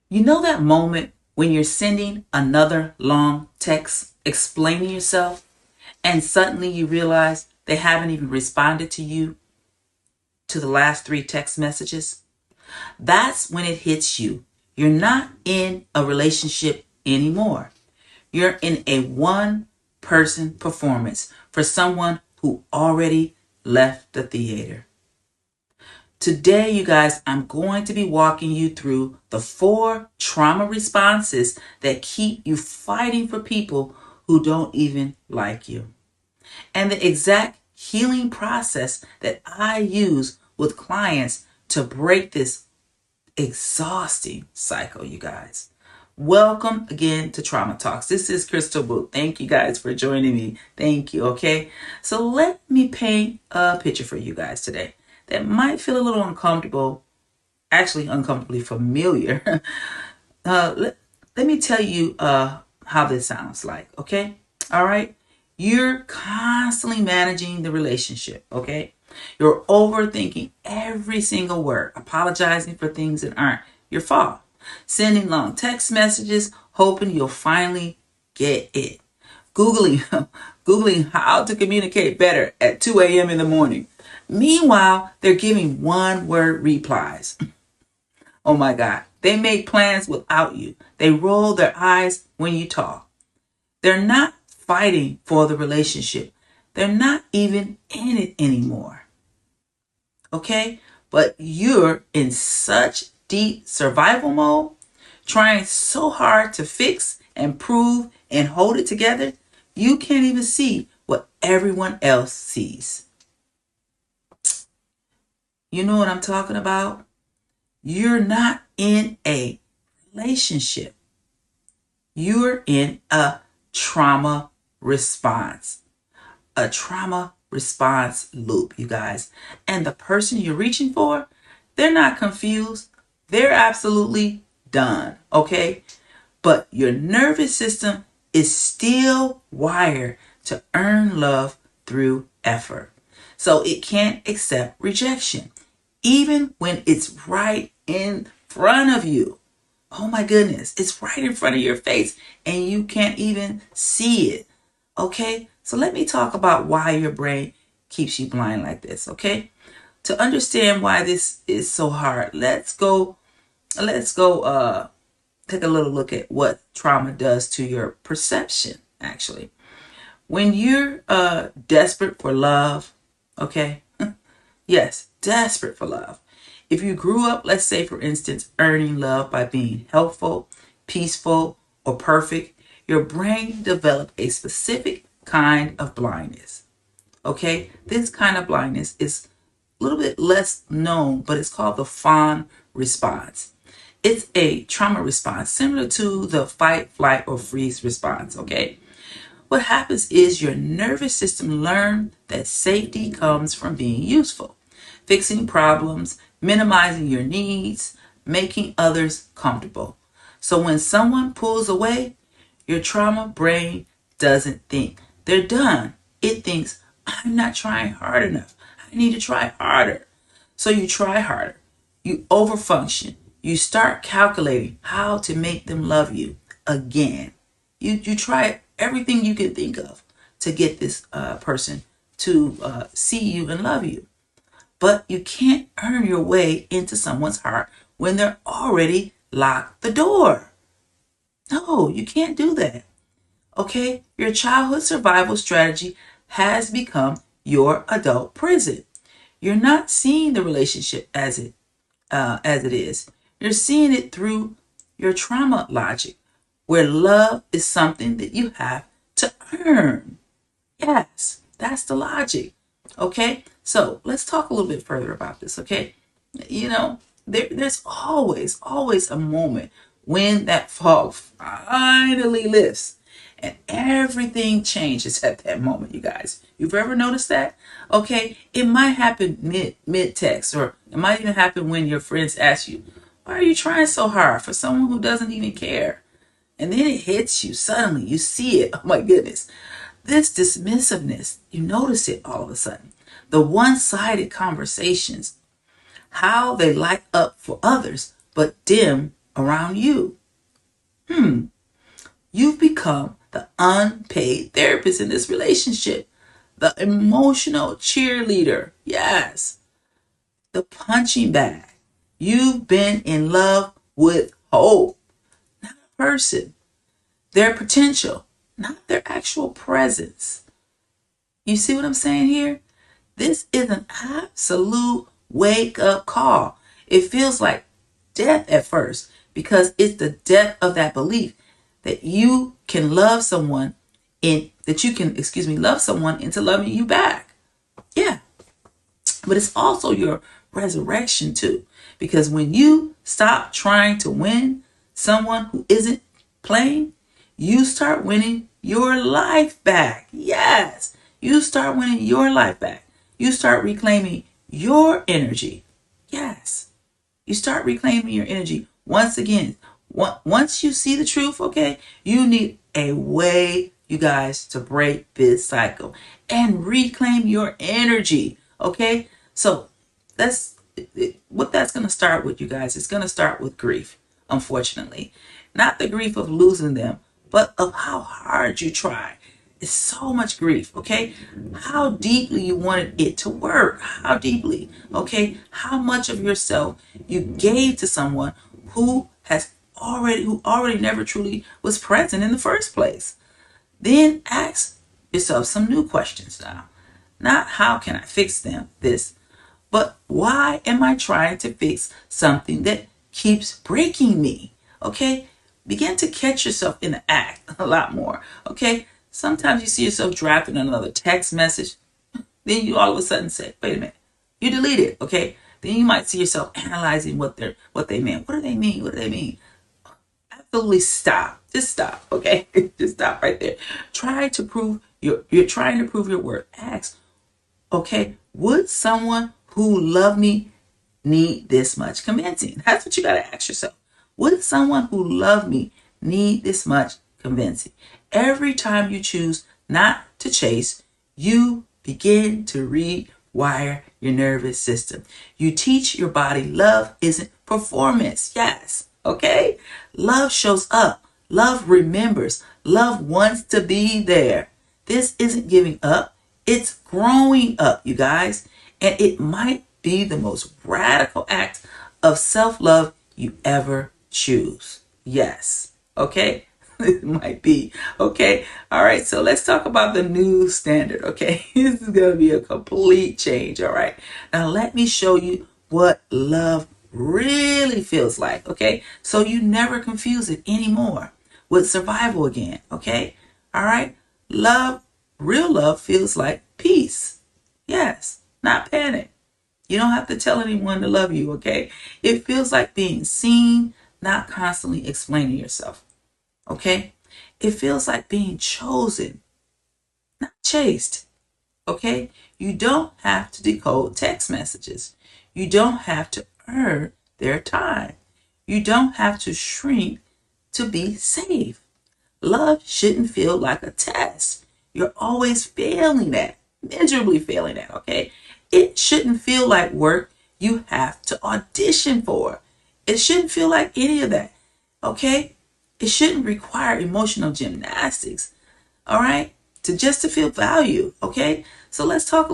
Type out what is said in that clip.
You know that moment when you're sending another long text explaining yourself and suddenly you realize they haven't even responded to you to the last three text messages? That's when it hits you. You're not in a relationship anymore. You're in a one person performance for someone who already left the theater. Today, you guys, I'm going to be walking you through the 4 trauma responses that keep you fighting for people who don't even like you, and the exact healing process that I use with clients to break this exhausting cycle, you guys. Welcome again to Trauma Talks. This is Krystal Boothe. Thank you guys for joining me. Thank you, okay? So let me paint a picture for you guys today that might feel a little uncomfortable, actually uncomfortably familiar. Let me tell you how this sounds like, okay? All right? You're constantly managing the relationship, okay? You're overthinking every single word, apologizing for things that aren't your fault, sending long text messages, hoping you'll finally get it, Googling, Googling how to communicate better at 2 a.m. in the morning. Meanwhile, they're giving one-word replies. Oh my God. They make plans without you. They roll their eyes when you talk. They're not fighting for the relationship. They're not even in it anymore. Okay? But you're in such deep survival mode, trying so hard to fix and prove and hold it together, you can't even see what everyone else sees. You know what I'm talking about? You're not in a relationship. You're in a trauma response. A trauma response loop, you guys. And the person you're reaching for, they're not confused. They're absolutely done, okay? But your nervous system is still wired to earn love through effort. So it can't accept rejection, even when it's right in front of you. Oh my goodness, it's right in front of your face and you can't even see it. Okay, so let me talk about why your brain keeps you blind like this. Okay, to understand why this is so hard, let's go take a little look at what trauma does to your perception. Actually, when you're desperate for love, okay, yes, desperate for love. If you grew up, let's say for instance, earning love by being helpful, peaceful, or perfect, your brain developed a specific kind of blindness. Okay, this kind of blindness is a little bit less known, but it's called the Fawn response. It's a trauma response similar to the fight, flight, or freeze response. Okay, what happens is your nervous system learns that safety comes from being useful, fixing problems, minimizing your needs, making others comfortable. So when someone pulls away, your trauma brain doesn't think they're done. It thinks, I'm not trying hard enough. I need to try harder. So you try harder. You overfunction. You start calculating how to make them love you again. You try everything you can think of to get this person to see you and love you. But you can't earn your way into someone's heart when they're already locked the door. No, you can't do that. Okay? Your childhood survival strategy has become your adult prison. You're not seeing the relationship as it is. You're seeing it through your trauma logic, where love is something that you have to earn. Yes, that's the logic. Okay, so let's talk a little bit further about this. Okay, you know, there's always a moment when that fog finally lifts and everything changes at that moment, you guys. You've ever noticed that? Okay, it might happen mid text, or it might even happen when your friends ask you, why are you trying so hard for someone who doesn't even care? And then it hits you suddenly. You see it. Oh my goodness. This dismissiveness, you notice it all of a sudden. The one-sided conversations, how they light up for others, but dim around you. You've become the unpaid therapist in this relationship, the emotional cheerleader. Yes, the punching bag. You've been in love with hope, not a person, their potential, not their actual presence. You see what I'm saying here? This is an absolute wake up call. It feels like death at first because it's the death of that belief that you can love someone love someone into loving you back. Yeah. But it's also your resurrection too. Because when you stop trying to win someone who isn't playing, you start winning your life back. Yes. You start winning your life back. You start reclaiming your energy. Yes. You start reclaiming your energy once again. Once you see the truth, okay, you need a way, you guys, to break this cycle and reclaim your energy. Okay, so that's what that's going to start with, you guys. It's going to start with grief, unfortunately. Not the grief of losing them, but of how hard you try. It's so much grief, okay? How deeply you wanted it to work. How deeply, okay? How much of yourself you gave to someone who already never truly was present in the first place. Then ask yourself some new questions now. Not how can I fix this, but why am I trying to fix something that keeps breaking me? Okay? Begin to catch yourself in the act a lot more. Okay? Sometimes you see yourself drafting another text message. Then you all of a sudden say, wait a minute. You delete it. Okay? Then you might see yourself analyzing what they meant. What do they mean? What do they mean? Absolutely stop. Just stop. Okay? Just stop right there. You're trying to prove your worth. Ask, okay, would someone who loved me need this much convincing? That's what you got to ask yourself. Would someone who loved me need this much convincing? Every time you choose not to chase, you begin to rewire your nervous system. You teach your body love isn't performance. Yes. Okay? Love shows up. Love remembers. Love wants to be there. This isn't giving up. It's growing up, you guys. And it might be the most radical act of self-love you ever choose. Yes. Okay? It might be. Okay? All right. So let's talk about the new standard. Okay? This is going to be a complete change. All right? Now let me show you what love really feels like. Okay? So you never confuse it anymore with survival again. Okay? All right? Real love feels like peace. Yes. Not panic. You don't have to tell anyone to love you, okay? It feels like being seen, not constantly explaining yourself, okay? It feels like being chosen, not chased, okay? You don't have to decode text messages. You don't have to earn their time. You don't have to shrink to be safe. Love shouldn't feel like a test you're always failing at, miserably failing at, okay? It shouldn't feel like work you have to audition for. It shouldn't feel like any of that, okay? It shouldn't require emotional gymnastics, all right? To feel value, okay? So let's talk a little